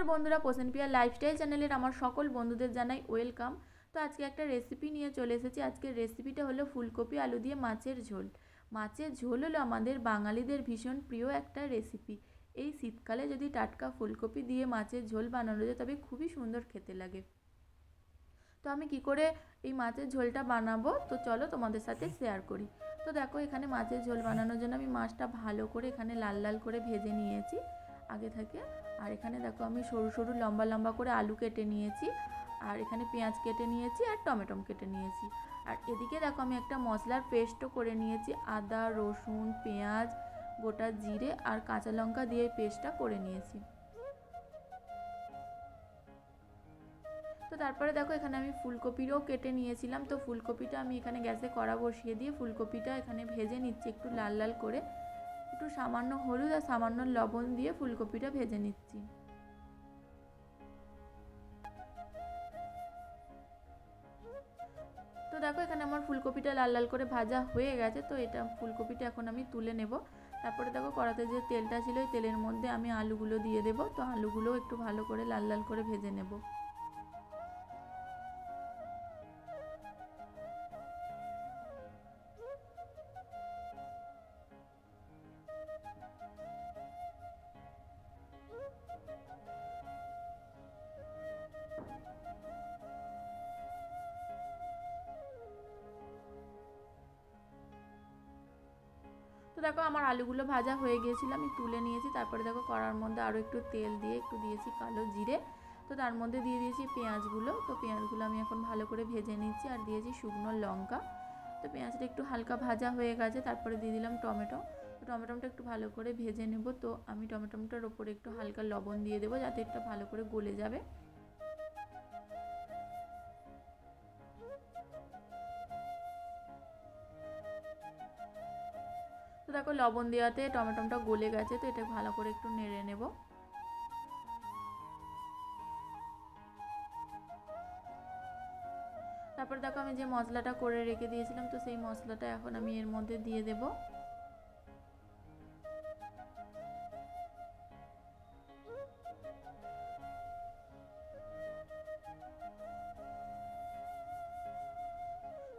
নমস্কার বন্ধুরা, পোষণপ্রিয়া লাইফস্টাইল চ্যানেলের আমার সকল বন্ধুদের জানাই ওয়েলকাম। তো আজকে একটা রেসিপি নিয়ে চলে এসেছি। আজকের রেসিপিটা হলো ফুলকপি আলু দিয়ে মাছের ঝোল। মাছের ঝোল হলো আমাদের বাঙালিদের ভীষণ প্রিয় একটা রেসিপি। এই শীতকালে যদি টাটকা ফুলকপি দিয়ে মাছের ঝোল বানানো যায় তবে খুবই সুন্দর খেতে লাগে। তো আমি কি করে এই মাছের ঝোলটা বানাবো তো চলো তোমাদের সাথে শেয়ার করি। তো দেখো, এখানে মাছের ঝোল বানানোর জন্য আমি মাছটা ভালো করে এখানে লাল লাল করে ভেজে নিয়েছি আগে থেকে। আর এখানে দেখো আমি সরু সরু লম্বা লম্বা করে আলু কেটে নিয়েছি, আর এখানে পেঁয়াজ কেটে নিয়েছি, আর টমেটো কেটে নিয়েছি। আর এদিকে দেখো আমি একটা মশলার পেস্টও করে নিয়েছি, আদা রসুন পেঁয়াজ গোটা জিরে আর কাঁচা লঙ্কা দিয়ে পেস্টটা করে নিয়েছি। তো তারপরে দেখো এখানে আমি ফুলকপিরও কেটে নিয়েছিলাম। তো ফুলকপিটা আমি এখানে গ্যাসে কড়া বসিয়ে দিয়ে ফুলকপিটা এখানে ভেজে নিচ্ছি একটু লাল লাল করে। একটু সামান্য হলুদ আর সামান্য লবণ দিয়ে ফুলকপিটা ভেজে নিচ্ছি। তো দেখো এখানে আমার ফুলকপিটা লাল লাল করে ভাজা হয়ে গেছে। তো এটা ফুলকপিটা এখন আমি তুলে নেব। তারপরে দেখো কড়াতে যে তেলটা ছিল ওই তেলের মধ্যে আমি আলুগুলো দিয়ে দেবো। তো আলুগুলো একটু ভালো করে লাল লাল করে ভেজে নেব। তো দেখো আমার আলুগুলো ভাজা হয়ে গিয়েছিল, আমি তুলে নিয়েছি। তারপরে দেখো কড়ার মধ্যে আরও একটু তেল দিয়ে একটু দিয়েছি কালো জিরে। তো তার মধ্যে দিয়ে দিয়েছি পেঁয়াজগুলো। তো পেঁয়াজগুলো আমি এখন ভালো করে ভেজে নিচ্ছি, আর দিয়েছি শুকনো লঙ্কা। তো পেঁয়াজটা একটু হালকা ভাজা হয়ে গেছে, তারপরে দিয়ে দিলাম টমেটো। তো টমেটোটা একটু ভালো করে ভেজে নেব। তো আমি টমেটোটার ওপরে একটু হালকা লবণ দিয়ে দেবো যাতে এটা ভালো করে গলে যাবে। তো দেখো লবণ দেওয়াতে টমেটোটা গলে গেছে। তো এটা ভালো করে একটু নেড়ে নেব। তারপর দেখো আমি যে মশলাটা করে রেখে দিয়েছিলাম, তো সেই মশলাটা এখন আমি এর মধ্যে দিয়ে দেব।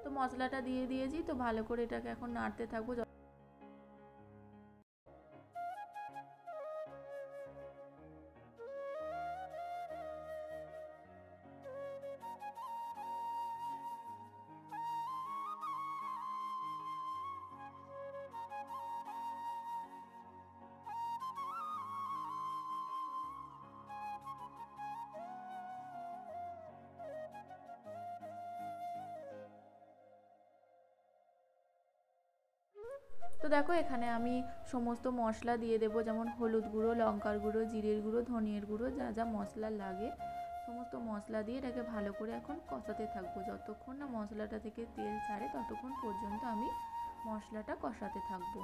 তো মশলাটা দিয়ে দিয়েছি। তো ভালো করে এটাকে এখন নাড়তে থাকবো। তো দেখো এখানে আমি সমস্ত মশলা দিয়ে দেবো, যেমন হলুদ গুঁড়ো লঙ্কার গুঁড়ো জিরের গুঁড়ো ধনিয়ার গুঁড়ো যা যা মশলা লাগে সমস্ত মশলা দিয়ে এটাকে ভালো করে এখন কষাতে থাকবো। যতক্ষণ না মশলাটা থেকে তেল ছাড়ে ততক্ষণ পর্যন্ত আমি মশলাটা কষাতে থাকবো।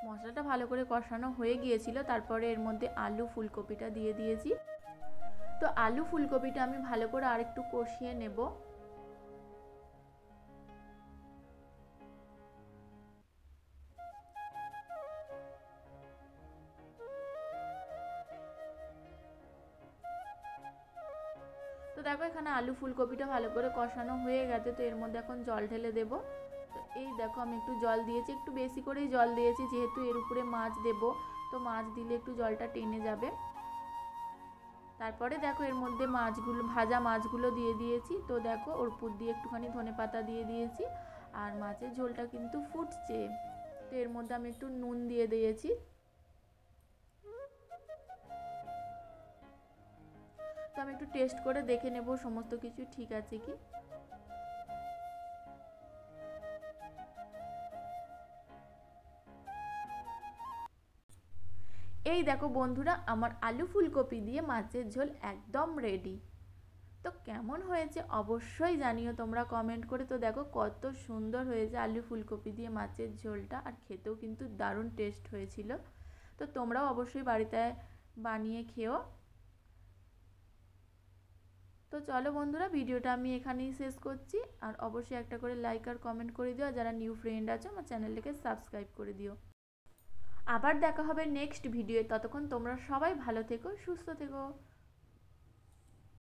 মশলাটা ভালো করে কষানো হয়ে গিয়েছিল। তারপরে এর মধ্যে আলু ফুলকপিটা দিয়ে দিয়েছি। তো আলু ফুলকপিটা আমি ভালো করে আরেকটু কষিয়ে নেব। তো দেখো এখানে আলু ফুলকপিটা ভালো করে কষানো হয়ে গেছে। তো এর মধ্যে এখন জল ঢেলে দেব। তো এই দেখো আমি একটু জল দিয়েছি, একটু বেশি করেই জল দিয়েছি যেহেতু এর উপরে মাছ দেব। তো মাছ দিলে একটু জলটা টেনে যাবে। তারপরে দেখো এর মধ্যে মাছগুলো ভাজা মাছগুলো দিয়ে দিয়েছি। তো দেখো ওর উপর দিয়ে একটুখানি ধনেপাতা দিয়ে দিয়েছি। আর মাছের ঝোলটা কিন্তু ফুটছে। তো এর মধ্যে আমি একটু নুন দিয়ে দিয়েছি। তো আমি একটু টেস্ট করে দেখে নেব সমস্ত কিছু ঠিক আছে কি। এই দেখো বন্ধুরা, আমার আলু ফুলকপি দিয়ে মাছের ঝোল একদম রেডি। তো কেমন হয়েছে অবশ্যই জানিও তোমরা কমেন্ট করে। তো দেখো কত সুন্দর হয়েছে আলু ফুলকপি দিয়ে মাছের ঝোলটা, আর খেতেও কিন্তু দারুণ টেস্ট হয়েছিল। তো তোমরাও অবশ্যই বাড়িতে বানিয়ে খেও। তো চলো বন্ধুরা, ভিডিওটা আমি এখানেই শেষ করছি। আর অবশ্যই একটা করে লাইক আর কমেন্ট করে দিও, আর যারা নিউ ফ্রেন্ড আছো আমার চ্যানেলটাকে সাবস্ক্রাইব করে দিও। আবার দেখা হবে নেক্সট ভিডিওয়ে। ততক্ষণ তোমরা সবাই ভালো থেকো, সুস্থ থেকো।